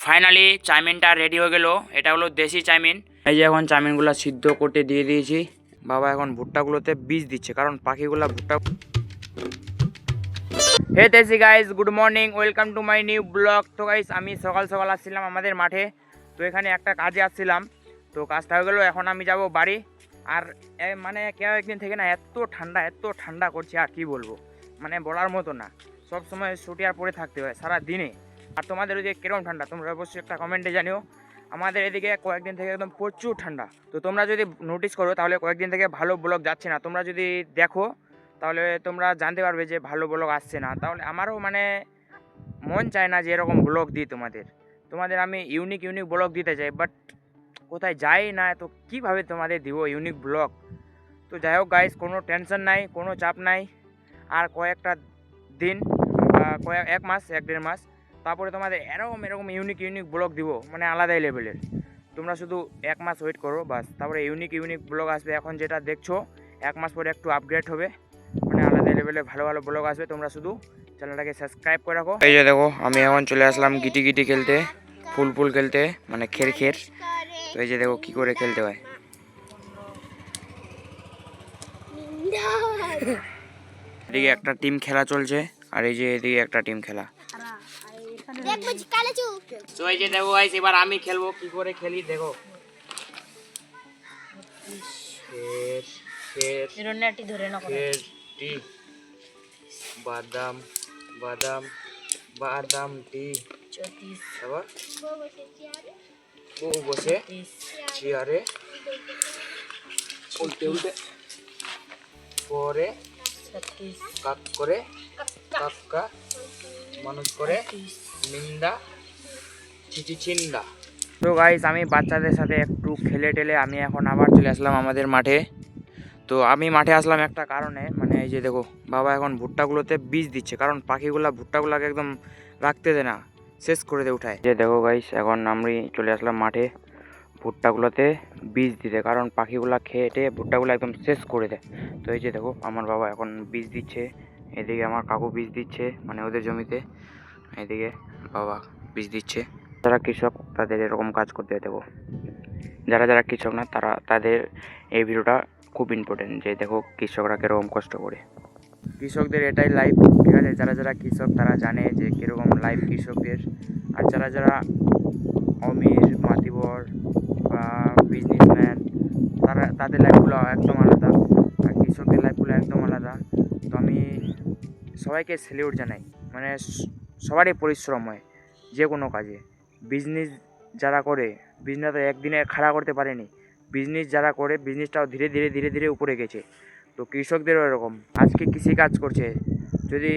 Finally চাউমিনটা ready হয়ে গেল। এটা হলো দেশি চাউমিন। এই যে এখন চাউমিনগুলো সিদ্ধ করতে দিয়ে দিয়েছি। বাবা এখন ভুট্টাগুলোতে বীজ দিচ্ছে, কারণ পাখিগুলা ভুট্টা। হে দেশি guys, good morning, welcome to my new blog. তো গাইস আমি সকাল সকাল আসছিলাম আমাদের মাঠে। তো এখানে একটা কাজে আসছিলাম, তো কাজটা হয়ে গেলো। এখন আমি যাব বাড়ি। আর মানে কেউ একদিন থেকে না এত ঠান্ডা করছে, আর কি বলবো, মানে বলার মতো না। সব সময় সোয়েটার পরে থাকতে হয় সারা দিনে। আর তোমাদের ওদিকে কিরকম ঠান্ডা তোমরা অবশ্যই একটা কমেন্টে জানিও। আমাদের এদিকে কয়েকদিন থেকে একদম প্রচুর ঠান্ডা। তো তোমরা যদি নোটিস করো তাহলে কয়েকদিন থেকে ভালো ব্লগ যাচ্ছে না। তোমরা যদি দেখো তাহলে তোমরা জানতে পারবে যে ভালো ব্লগ আসছে না। তাহলে আমারও মানে মন চায় না যে এরকম ব্লগ দিই তোমাদের আমি ইউনিক ব্লগ দিতে চাই, বাট কোথায় যাই না, তো কীভাবে তোমাদের দিব ইউনিক ব্লগ। তো যাই হোক গাইস, কোনো টেনশন নাই, কোনো চাপ নাই। আর কয়েকটা দিন বা এক মাস, এক দেড় মাস, তারপরে তোমাদের এরকম ইউনিক ব্লগ দিব, মানে আলাদাই লেভেলের। তোমরা শুধু এক মাস ওয়েট করো বাস, তারপরে ইউনিক ব্লগ আসবে। এখন যেটা দেখছো এক মাস পরে একটু আপগ্রেড হবে, মানে আলাদা লেভেলে ভালো ব্লগ আসবে। তোমরা শুধু চ্যানেলটাকে সাবস্ক্রাইব করে রাখো। এই যে দেখো আমি এখন চলে আসলাম গিটি খেলতে, ফুল খেলতে, মানে খের। তো এই যে দেখো কি করে খেলতে হয়। এদিকে একটা টিম খেলা চলছে, আর এই যে এদিকে একটা টিম খেলা। তো এই যে দেখো গাইস, এবার আমি খেলবো। কি করে খেলি দেখো। বাদাম টি, তারপর বউ বসে চেয়ারে, উল্টে পরে কাক করে কাকা মানুষ করে নিন্দা চিচিচিন্দা। তো গাইস আমি বাচ্চাদের সাথে একটু খেলে টেলে আমি এখন আবার চলে আসলাম আমাদের মাঠে। তো আমি মাঠে আসলাম একটা কারণে, মানে এই যে দেখো বাবা এখন ভুট্টাগুলোতে বীজ দিচ্ছে, কারণ পাখিগুলা ভুট্টাগুলাকে একদম রাখতে দেয় না, শেষ করে দিয়ে উঠায়। যে দেখো গাইস এখন আমি চলে আসলাম মাঠে ভুট্টাগুলোতে বীজ দিতে, কারণ পাখিগুলা খেয়ে ভুট্টাগুলো একদম শেষ করে দেয়। তো এই যে দেখো আমার বাবা এখন বীজ দিচ্ছে, এদিকে আমার কাকু বীজ দিচ্ছে, মানে ওদের জমিতে, এদিকে বাবা বীজ দিচ্ছে। যারা কৃষক তাদের এরকম কাজ করতে হয়। দেখো যারা কৃষক না তাদের এই ভিডিওটা খুব ইম্পর্টেন্ট, যে দেখো কৃষকরা কীরকম কষ্ট করে। কৃষকদের এটাই লাইফ, ঠিক আছে। যারা কৃষক তারা জানে যে কীরকম লাইফ কৃষকদের। আর যারা অমির মাতিবর বা বিজনেসম্যান, তাদের লাইফগুলো একদম আলাদা, আর কৃষকদের লাইফগুলো একদম আলাদা। তো আমি সবাইকে স্যালিউট জানাই, মানে সবারই পরিশ্রম হয় যে কোনো কাজে। বিজনেস যারা করে, বিজনেস তো একদিনে খাড়া করতে পারেনি। বিজনেস যারা করে বিজনেসটাও ধীরে ধীরে উপরে গেছে। তো কৃষকদেরও এরকম, আজকে কৃষি কাজ করছে, যদি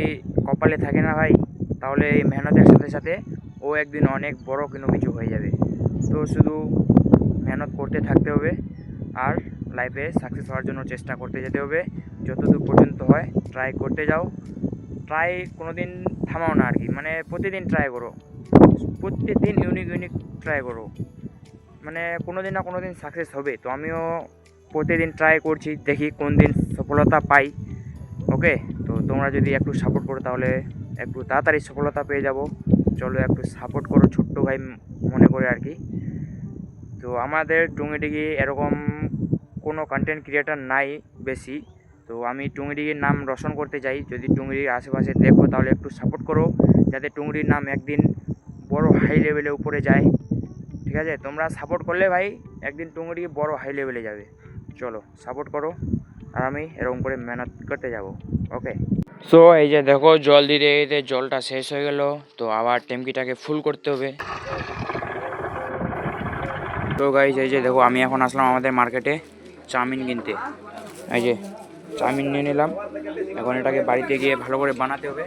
কপালে থাকে না ভাই, তাহলে এই মেহনতের সাথে সাথে ও একদিন অনেক বড় কিছু হয়ে যাবে। তো শুধু মেহনত করতে থাকতে হবে, আর লাইফে সাকসেস হওয়ার জন্য চেষ্টা করতে যেতে হবে। যতদূর পর্যন্ত হয় ট্রাই করতে যাও, ট্রাই কোনো দিন থামাও না আর কি, মানে প্রতিদিন ট্রাই করো, প্রত্যেকদিন ইউনিক ট্রাই করো, মানে কোনো দিন না কোনো দিন সাকসেস হবে। তো আমিও প্রতিদিন ট্রাই করছি, দেখি কোন দিন সফলতা পাই। ওকে, তো তোমরা যদি একটু সাপোর্ট করো তাহলে একটু তাড়াতাড়ি সফলতা পেয়ে যাব। চলো একটু সাপোর্ট করো, ছোট্ট ভাই মনে করে আর কি। তো আমাদের টুঙ্গিডিগি এরকম কোনো কন্টেন্ট ক্রিয়েটার নাই বেশি। তো আমি টুঙ্গিডিগির নাম রোশন করতে চাই। যদি টুঙ্গিডিগির আশেপাশে দেখো তাহলে একটু সাপোর্ট করো, যাতে টুঙ্গিডির নাম একদিন বড় হাই লেভেলে উপরে যায়, ঠিক আছে। তোমরা সাপোর্ট করলে ভাই একদিন টুঙ্গিডিগি বড় হাই লেভেলে যাবে। চলো সাপোর্ট করো, আর আমি এরকম করে মেহনত করতে যাব। ওকে, সো এই যে দেখো জল দিতে দিতে জলটা শেষ হয়ে গেল, তো আবার ট্যাঙ্কিটাকে ফুল করতে হবে। তো গাইজ এই যে দেখো আমি এখন আসলাম আমাদের মার্কেটে চাউমিন কিনতে। এই যে চাউমিন নিয়ে নিলাম, এখন এটাকে বাড়িতে গিয়ে ভালো করে বানাতে হবে।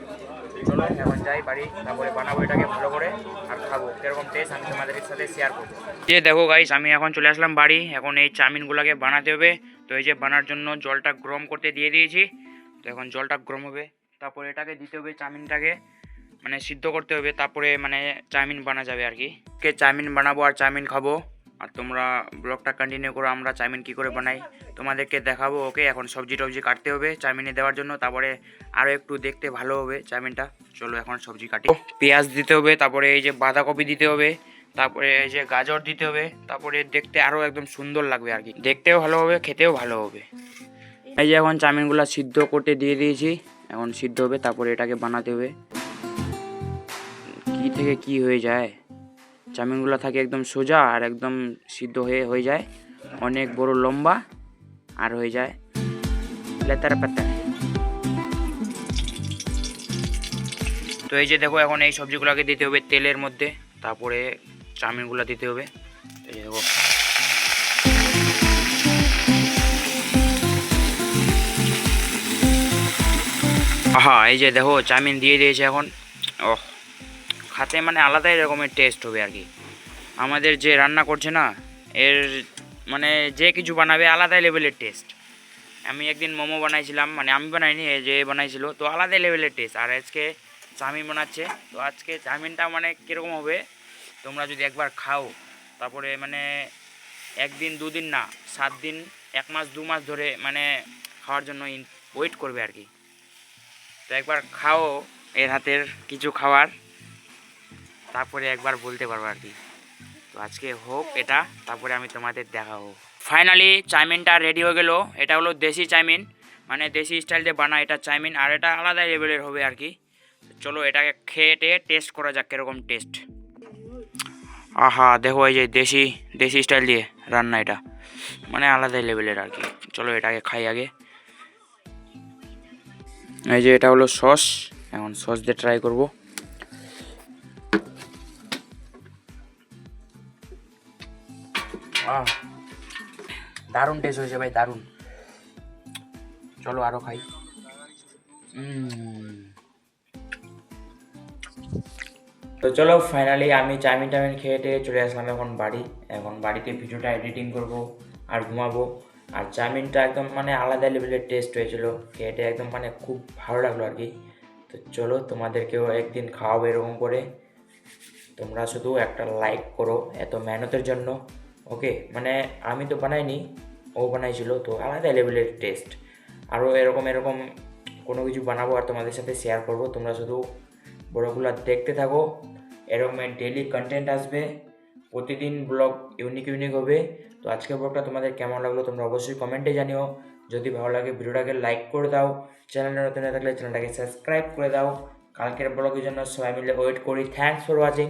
চলো এখন যাই বাড়ি, তারপরে বানাবো এটাকে ভালো করে, আর খাবো কীরকম টেস্ট আমি তোমাদের সাথে শেয়ার করবো। যে দেখো গাইজ আমি এখন চলে আসলাম বাড়ি, এখন এই চাউমিনগুলোকে বানাতে হবে। তো এই যে বানার জন্য জলটা গরম করতে দিয়ে দিয়েছি। তো এখন জলটা গরম হবে, তারপরে এটাকে দিতে হবে, চাউমিনটাকে মানে সিদ্ধ করতে হবে, তারপরে মানে চাউমিন বানা যাবে আর কি। চাউমিন বানাবো আর চাউমিন খাবো। আর তোমরা ব্লগটা কন্টিনিউ করো, আমরা চাউমিন কী করে বানাই তোমাদেরকে দেখাবো। ওকে, এখন সবজি টবজি কাটতে হবে চাউমিনে দেওয়ার জন্য, তারপরে আরও একটু দেখতে ভালো হবে চাউমিনটা। চলো এখন সবজি কাটি। পেঁয়াজ দিতে হবে, তারপরে এই যে বাঁধাকপি দিতে হবে, তারপরে এই যে গাজর দিতে হবে, তারপরে দেখতে আরও একদম সুন্দর লাগবে আর কি, দেখতেও ভালো হবে, খেতেও ভালো হবে। এই যে এখন চাউমিনগুলো সিদ্ধ করতে দিয়ে দিয়েছি, এখন সিদ্ধ হবে, তারপরে এটাকে বানাতে হবে। কি থেকে কি হয়ে যায়, চাউমিনগুলো থাকে একদম সোজা আর একদম সিদ্ধ হয়ে যায় অনেক বড় লম্বা, আর হয়ে যায় লেতার পাতা। তো এই যে দেখো এখন এই সবজিগুলোকে দিতে হবে তেলের মধ্যে, তারপরে চাউমিনগুলো দিতে হবে। এই যে দেখো আহা, এই যে দেখো চাউমিন দিয়ে দিয়েছে এখন। ওহ, খাতে মানে আলাদাই রকমের টেস্ট হবে আর কি। আমাদের যে রান্না করছে না, এর মানে যে কিছু বানাবে আলাদাই লেভেলের টেস্ট। আমি একদিন মোমো বানাইছিলাম, মানে আমি বানাইনি, যে বানাইছিল, তো আলাদাই লেভেলের টেস্ট। আর আজকে চাউমিন বানাচ্ছে, তো আজকে চাউমিনটা মানে কীরকম হবে তোমরা যদি একবার খাও, তারপরে মানে একদিন দুদিন না, 7 দিন, 1 মাস 2 মাস ধরে মানে খাওয়ার জন্য ওয়েট করবে আর কি। তো একবার খাও এর হাতের কিছু খাবার, তারপরে একবার বলতে পারবো আর কি। তো আজকে হোক এটা, তারপরে আমি তোমাদের দেখাবো। ফাইনালি চাউমিনটা রেডি হয়ে গেল। এটা হলো দেশি চাউমিন, মানে দেশি স্টাইল দিয়ে বানা এটা চাউমিন, আর এটা আলাদা লেভেলের হবে আর কি। চলো এটাকে খেয়ে টেস্ট করা যাক কীরকম টেস্ট। আহা দেখো, এই যে দেশি স্টাইল দিয়ে রান্না, এটা মানে আলাদা লেভেলের আর কি। চলো এটাকে খাই আগে। এই যে এটা হলো সস, এখন সস দিয়ে ট্রাই করব। দারুণ টেস্ট হয়েছে ভাই, দারুণ। চলো আরো খাই। তো চলো ফাইনালি আমি চাউমিন খেয়ে চলে আসলাম এখন বাড়ি। এখন বাড়িতে ভিডিওটা এডিটিং করব আর ঘুমাবো। আর চাউমিনটা একদম মানে আলাদা লেভেলের টেস্ট হয়েছিল, খেয়ে একদম মানে খুব ভালো লাগলো আর কি। তো চলো তোমাদেরকেও একদিন খাওয়াবো এরকম করে। তোমরা শুধু একটা লাইক করো এত মেহনতের জন্য, ওকে? মানে আমি তো বানাইনি, ও বানাইছিল, তো আলাদা লেভেলের টেস্ট। আরও এরকম কোনো কিছু বানাবো আর তোমাদের সাথে শেয়ার করব। তোমরা শুধু বড়গুলো দেখতে থাকো, এরকম ডেইলি কন্টেন্ট আসবে, প্রতিদিন ব্লগ ইউনিক হবে। তো আজকের ব্লগটা তোমাদের কেমন লাগলো তোমরা অবশ্যই কমেন্টে জানিও। যদি ভালো লাগে ভিডিওটাকে লাইক করে দাও, চ্যানেলে নতুন না থাকলে চ্যানেলটাকে সাবস্ক্রাইব করে দাও। কালকের ব্লগের জন্য সবাই মিলে ওয়েট করি। Thanks for watching.